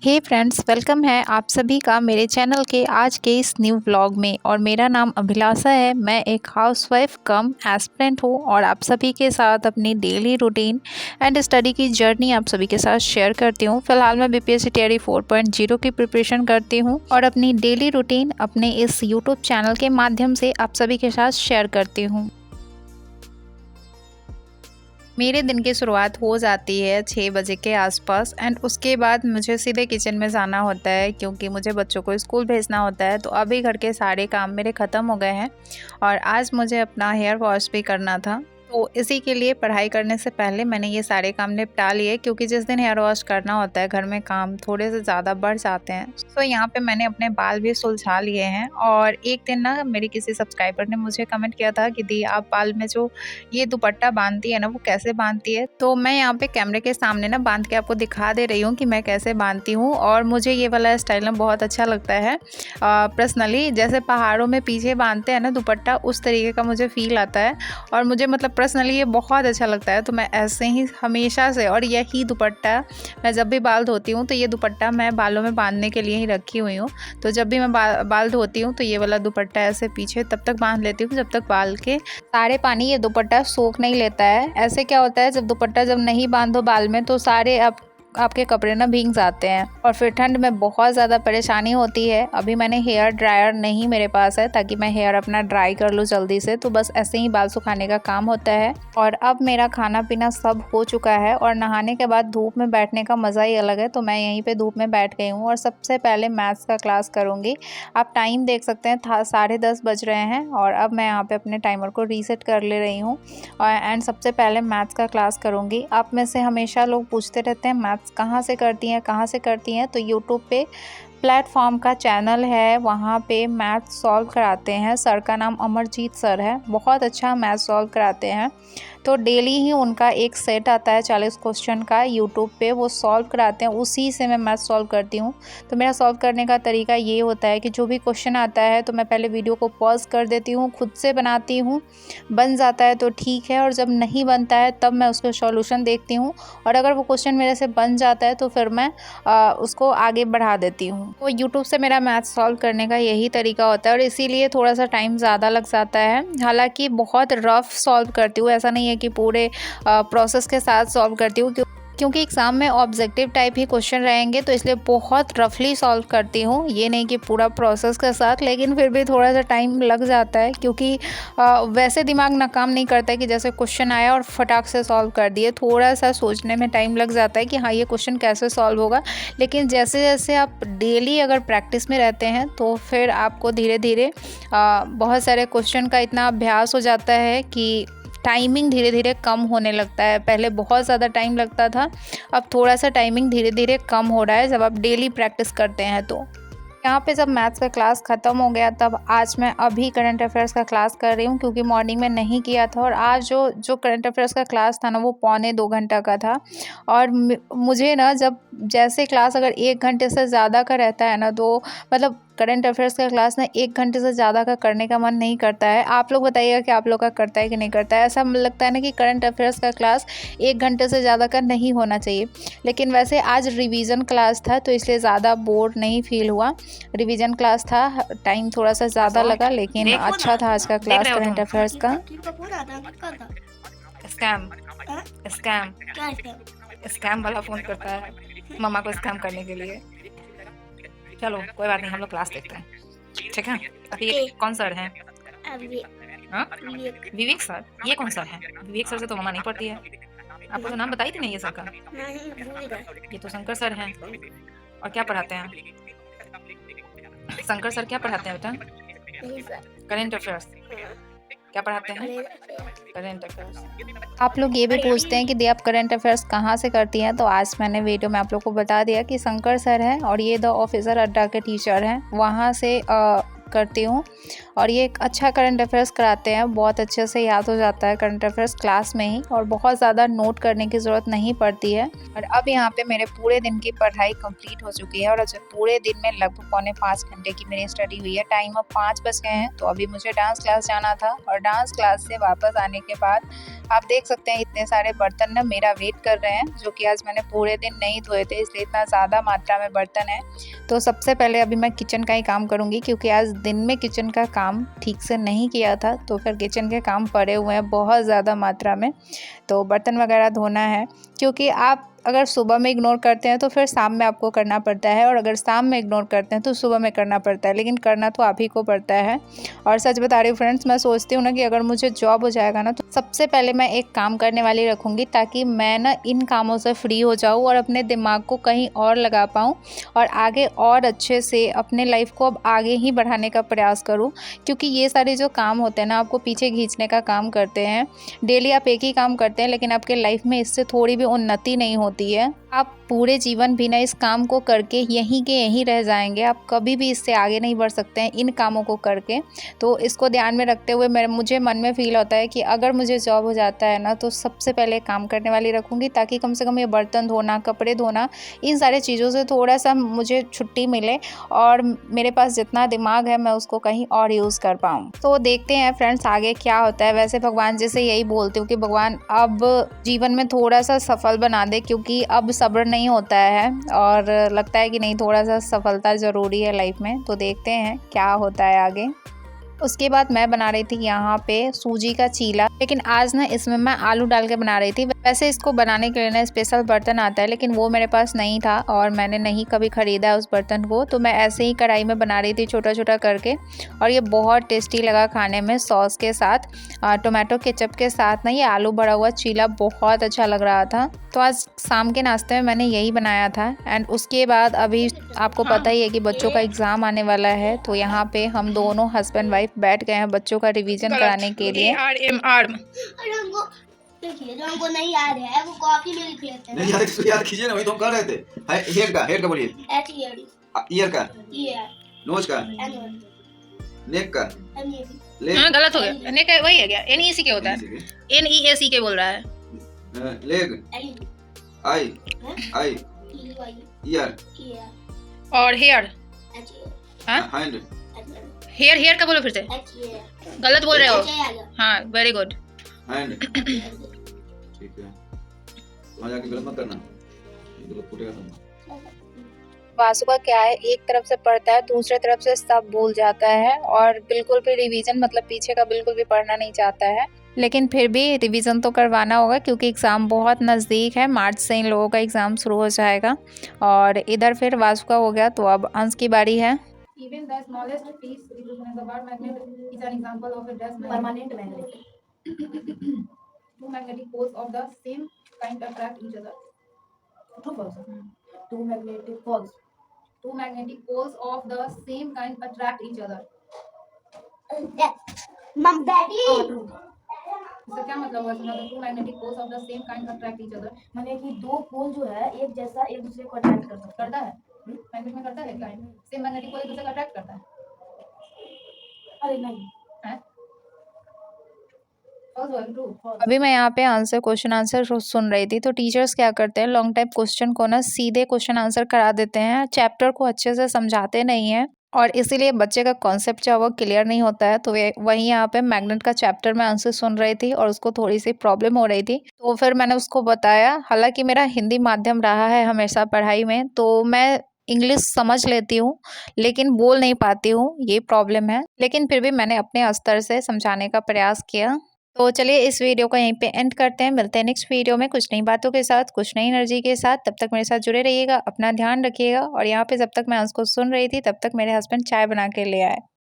हे friends, welcome है आप सभी का मेरे चैनल के आज के इस न्यू व्लॉग में। और मेरा नाम अभिलाषा है। मैं एक हाउसवाइफ कम एस्पिरेंट हूँ और आप सभी के साथ अपनी डेली रूटीन एंड स्टडी की जर्नी आप सभी के साथ शेयर करती हूँ। फिलहाल मैं बीपीएससी तैयारी 4.0 की प्रिपरेशन करती हूँ और अपनी डेली रूटीन अपने इस यूट्यूब चैनल के माध्यम से आप सभी के साथ शेयर करती हूँ। मेरे दिन की शुरुआत हो जाती है 6 बजे के आसपास एंड उसके बाद मुझे सीधे किचन में जाना होता है क्योंकि मुझे बच्चों को स्कूल भेजना होता है। तो अभी घर के सारे काम मेरे ख़त्म हो गए हैं और आज मुझे अपना हेयर वॉश भी करना था। तो इसी के लिए पढ़ाई करने से पहले मैंने ये सारे काम निपटा लिए क्योंकि जिस दिन हेयर वॉश करना होता है घर में काम थोड़े से ज़्यादा बढ़ जाते हैं। सो यहाँ पे मैंने अपने बाल भी सुलझा लिए हैं। और एक दिन ना मेरी किसी सब्सक्राइबर ने मुझे कमेंट किया था कि दी आप बाल में जो ये दुपट्टा बांधती है ना वो कैसे बांधती है। तो मैं यहाँ पे कैमरे के सामने ना बांध के आपको दिखा दे रही हूँ कि मैं कैसे बांधती हूँ और मुझे ये वाला स्टाइल ना बहुत अच्छा लगता है। पर्सनली जैसे पहाड़ों में पीछे बांधते हैं ना दुपट्टा, उस तरीके का मुझे फील आता है और मुझे मतलब पर्सनली ये बहुत अच्छा लगता है। तो मैं ऐसे ही हमेशा से, और यही दुपट्टा मैं जब भी बाल धोती हूँ तो ये दुपट्टा मैं बालों में बांधने के लिए ही रखी हुई हूँ। तो जब भी मैं बाल धोती हूँ तो ये वाला दुपट्टा ऐसे पीछे तब तक बांध लेती हूँ जब तक बाल के सारे पानी ये दुपट्टा सोख नहीं लेता है। ऐसे क्या होता है, जब दुपट्टा जब नहीं बांधो बाल में तो सारे आपके कपड़े ना भीग जाते हैं और फिर ठंड में बहुत ज़्यादा परेशानी होती है। अभी मैंने हेयर ड्रायर नहीं मेरे पास है ताकि मैं हेयर अपना ड्राई कर लूँ जल्दी से, तो बस ऐसे ही बाल सुखाने का काम होता है। और अब मेरा खाना पीना सब हो चुका है और नहाने के बाद धूप में बैठने का मज़ा ही अलग है। तो मैं यहीं पे धूप में बैठ गई हूँ और सबसे पहले मैथ्स का क्लास करूँगी। आप टाइम देख सकते हैं 10:30 बज रहे हैं और अब मैं यहाँ पे अपने टाइमर को रीसेट कर ले रही हूँ और एंड सबसे पहले मैथ्स का क्लास करूँगी। आप में से हमेशा लोग पूछते रहते हैं मैथ्स कहाँ से करती हैं, कहाँ से करती हैं। तो यूट्यूब पे प्लेटफॉर्म का चैनल है, वहाँ पे मैथ सॉल्व कराते हैं। सर का नाम अमरजीत सर है, बहुत अच्छा मैथ सॉल्व कराते हैं। तो डेली ही उनका एक सेट आता है 40 क्वेश्चन का यूट्यूब पे, वो सॉल्व कराते हैं, उसी से मैं मैथ सॉल्व करती हूँ। तो मेरा सॉल्व करने का तरीका ये होता है कि जो भी क्वेश्चन आता है तो मैं पहले वीडियो को पॉज कर देती हूँ, खुद से बनाती हूँ, बन जाता है तो ठीक है और जब नहीं बनता है तब मैं उसका सॉल्यूशन देखती हूँ और अगर वो क्वेश्चन मेरे से बन जाता है तो फिर मैं उसको आगे बढ़ा देती हूँ। तो यूट्यूब से मेरा मैथ सॉल्व करने का यही तरीका होता है और इसीलिए थोड़ा सा टाइम ज़्यादा लग जाता है। हालांकि बहुत रफ सॉल्व करती हूँ, ऐसा नहीं है कि पूरे प्रोसेस के साथ सॉल्व करती हूँ क्योंकि एग्ज़ाम में ऑब्जेक्टिव टाइप ही क्वेश्चन रहेंगे तो इसलिए बहुत रफली सॉल्व करती हूँ। ये नहीं कि पूरा प्रोसेस के साथ, लेकिन फिर भी थोड़ा सा टाइम लग जाता है क्योंकि वैसे दिमाग ना काम नहीं करता है कि जैसे क्वेश्चन आया और फटाक से सॉल्व कर दिए। थोड़ा सा सोचने में टाइम लग जाता है कि हाँ ये क्वेश्चन कैसे सॉल्व होगा। लेकिन जैसे जैसे आप डेली अगर प्रैक्टिस में रहते हैं तो फिर आपको धीरे धीरे बहुत सारे क्वेश्चन का इतना अभ्यास हो जाता है कि टाइमिंग धीरे धीरे कम होने लगता है। पहले बहुत ज़्यादा टाइम लगता था, अब थोड़ा सा टाइमिंग धीरे धीरे कम हो रहा है जब आप डेली प्रैक्टिस करते हैं। तो यहाँ पे जब मैथ्स का क्लास ख़त्म हो गया तब आज मैं अभी करंट अफेयर्स का क्लास कर रही हूँ क्योंकि मॉर्निंग में नहीं किया था और आज जो करंट अफेयर्स का क्लास था ना वो 1.25 घंटा का था। और मुझे ना जब जैसे क्लास अगर 1 घंटे से ज़्यादा का रहता है ना तो मतलब करंट अफेयर्स का क्लास ना 1 घंटे से ज़्यादा का करने का मन नहीं करता है। आप लोग बताइएगा कि आप लोग का करता है कि नहीं करता है। ऐसा लगता है ना कि करंट अफेयर्स का क्लास 1 घंटे से ज़्यादा का नहीं होना चाहिए। लेकिन वैसे आज रिवीजन क्लास था तो इसलिए ज़्यादा बोर नहीं फील हुआ। रिवीजन क्लास था, टाइम थोड़ा सा ज़्यादा लगा लेकिन अच्छा था आज का क्लास करंट अफेयर्स का। स्कैम स्कैम स्कैम वाला फोन करता है मम्मा को स्कैम करने के लिए। चलो कोई बात नहीं, हम लोग क्लास देखते हैं, ठीक है। अभी ये कौन सर है? हाँ? विवेक सर। ये कौन सर है? विवेक सर से तो मम्मा नहीं पढ़ती है। आपको तो नाम बताई थी ना ये सर का। ये तो शंकर सर हैं। और क्या पढ़ाते हैं शंकर सर? क्या पढ़ाते हैं बेटा? Current affairs. क्या पढ़ाते हैं? Current affairs. आप लोग ये भी पूछते हैं कि दी आप करंट अफेयर्स कहाँ से करती हैं, तो आज मैंने वीडियो में आप लोग को बता दिया कि शंकर सर हैं और ये द ऑफिसर अड्डा के टीचर हैं। वहाँ से करती हूँ। और ये एक अच्छा करंट अफेयर्स कराते हैं, बहुत अच्छे से याद हो जाता है करंट अफेयर्स क्लास में ही, और बहुत ज़्यादा नोट करने की ज़रूरत नहीं पड़ती है। और अब यहाँ पे मेरे पूरे दिन की पढ़ाई कंप्लीट हो चुकी है और आज पूरे दिन में लगभग पौने 5 घंटे की मेरी स्टडी हुई है। टाइम अब 5 बज गए हैं, तो अभी मुझे डांस क्लास जाना था और डांस क्लास से वापस आने के बाद आप देख सकते हैं इतने सारे बर्तन ना मेरा वेट कर रहे हैं, जो कि आज मैंने पूरे दिन नहीं धोए थे, इसलिए इतना ज़्यादा मात्रा में बर्तन है। तो सबसे पहले अभी मैं किचन का ही काम करूँगी, क्योंकि आज दिन में किचन का काम ठीक से नहीं किया था, तो फिर किचन के काम पड़े हुए हैं बहुत ज़्यादा मात्रा में। तो बर्तन वगैरह धोना है, क्योंकि आप अगर सुबह में इग्नोर करते हैं तो फिर शाम में आपको करना पड़ता है, और अगर शाम में इग्नोर करते हैं तो सुबह में करना पड़ता है, लेकिन करना तो आप ही को पड़ता है। और सच बता रही हूँ फ्रेंड्स, मैं सोचती हूँ ना कि अगर मुझे जॉब हो जाएगा ना, तो सबसे पहले मैं एक काम करने वाली रखूँगी, ताकि मैं ना इन कामों से फ्री हो जाऊँ और अपने दिमाग को कहीं और लगा पाऊँ और आगे और अच्छे से अपने लाइफ को अब आगे ही बढ़ाने का प्रयास करूँ। क्योंकि ये सारे जो काम होते हैं ना, आपको पीछे खींचने का काम करते हैं। डेली आप एक ही काम करते हैं, लेकिन आपके लाइफ में इससे थोड़ी भी उन्नति नहीं होती है। आप पूरे जीवन भी ना इस काम को करके यहीं के यहीं रह जाएंगे, आप कभी भी इससे आगे नहीं बढ़ सकते हैं इन कामों को करके। तो इसको ध्यान में रखते हुए मुझे मन में फील होता है कि अगर मुझे जॉब हो जाता है ना, तो सबसे पहले काम करने वाली रखूँगी, ताकि कम से कम ये बर्तन धोना, कपड़े धोना, इन सारे चीज़ों से थोड़ा सा मुझे छुट्टी मिले और मेरे पास जितना दिमाग है मैं उसको कहीं और यूज़ कर पाऊँ। तो देखते हैं फ्रेंड्स आगे क्या होता है। वैसे भगवान जी से यही बोलती हूँ कि भगवान अब जीवन में थोड़ा सा सफल बना दे, क्योंकि अब सब्र नहीं होता है और लगता है कि नहीं, थोड़ा सा सफलता ज़रूरी है लाइफ में। तो देखते हैं क्या होता है आगे। उसके बाद मैं बना रही थी यहाँ पे सूजी का चीला, लेकिन आज ना इसमें मैं आलू डाल के बना रही थी। वैसे इसको बनाने के लिए ना स्पेशल बर्तन आता है, लेकिन वो मेरे पास नहीं था और मैंने नहीं कभी ख़रीदा उस बर्तन को, तो मैं ऐसे ही कढ़ाई में बना रही थी छोटा छोटा करके। और ये बहुत टेस्टी लगा खाने में, सॉस के साथ, टोमेटो केचप के साथ ना ये आलू भरा हुआ चीला बहुत अच्छा लग रहा था। तो आज शाम के नाश्ते में मैंने यही बनाया था। एंड उसके बाद अभी आपको पता ही है कि बच्चों का एग्ज़ाम आने वाला है, तो यहाँ पे हम दोनों हस्बैंड वाइफ बैठ गए हैं बच्चों का रिवीजन कराने के लिए। देखिए जो हमको नहीं याद है वो कॉपी में लिख लेते हैं। नहीं याद तो याद कीजिए ना, वही तो हम कर रहे थे। हेड का बोलिए। ईयर का, नोज का, नेक का, हाँ गलत हो गया, नेक वही है क्या? NEC के होता है, NEAC के बोल रहा है। लेग, आई, ईयर और हेयर, हैंड, हेयर का बोलो फिर से, गलत बोल रहे हो। हाँ वेरी गुड। हैंड ठीक है, वहाँ जाके गलत मत करना, गलत फुटेगा तुम। वासु का क्या है, एक तरफ से पढ़ता है, दूसरे तरफ से सब भूल जाता है और बिल्कुल भी रिवीजन मतलब पीछे का बिल्कुल भी पढ़ना नहीं चाहता है। लेकिन फिर भी रिवीजन तो करवाना होगा, क्योंकि एग्ज़ाम बहुत नज़दीक है। मार्च से इन लोगों का एग्ज़ाम शुरू हो जाएगा। और इधर फिर वासु का हो गया, तो अब अंश की बारी है। Even the smallest piece represents the bar magnet is an example of a permanent magnet. Two magnetic poles of the same kind attract each other. True false? Two magnetic poles. Two magnetic poles of the same kind attract each other. मम डैडी True. इसका क्या मतलब हुआ? मतलब two magnetic poles of the same kind attract each other, माने कि दो पोल जो है एक जैसा एक दूसरे को अट्रैक्ट करता है। मैग्नेट में करता है क्या? सेम मैग्नेटिक पोल एक दूसरे को अट्रैक्ट करता है? अरे नहीं है। अभी मैं यहाँ पे आंसर क्वेश्चन आंसर सुन रही थी। तो टीचर्स क्या करते हैं, लॉन्ग टाइप क्वेश्चन को ना सीधे क्वेश्चन आंसर करा देते हैं, चैप्टर को अच्छे से समझाते नहीं हैं, और इसीलिए बच्चे का कॉन्सेप्ट जो है वो क्लियर नहीं होता है। तो वही यहाँ पे मैग्नेट का चैप्टर में आंसर सुन रही थी और उसको थोड़ी सी प्रॉब्लम हो रही थी, तो फिर मैंने उसको बताया। हालांकि मेरा हिंदी माध्यम रहा है हमेशा पढ़ाई में, तो मैं इंग्लिश समझ लेती हूँ लेकिन बोल नहीं पाती हूँ, ये प्रॉब्लम है। लेकिन फिर भी मैंने अपने स्तर से समझाने का प्रयास किया। तो चलिए इस वीडियो को यहीं पे एंड करते हैं। मिलते हैं नेक्स्ट वीडियो में कुछ नई बातों के साथ, कुछ नई एनर्जी के साथ। तब तक मेरे साथ जुड़े रहिएगा, अपना ध्यान रखिएगा। और यहाँ पे जब तक मैं उसको सुन रही थी तब तक मेरे हस्बैंड चाय बना के ले आए।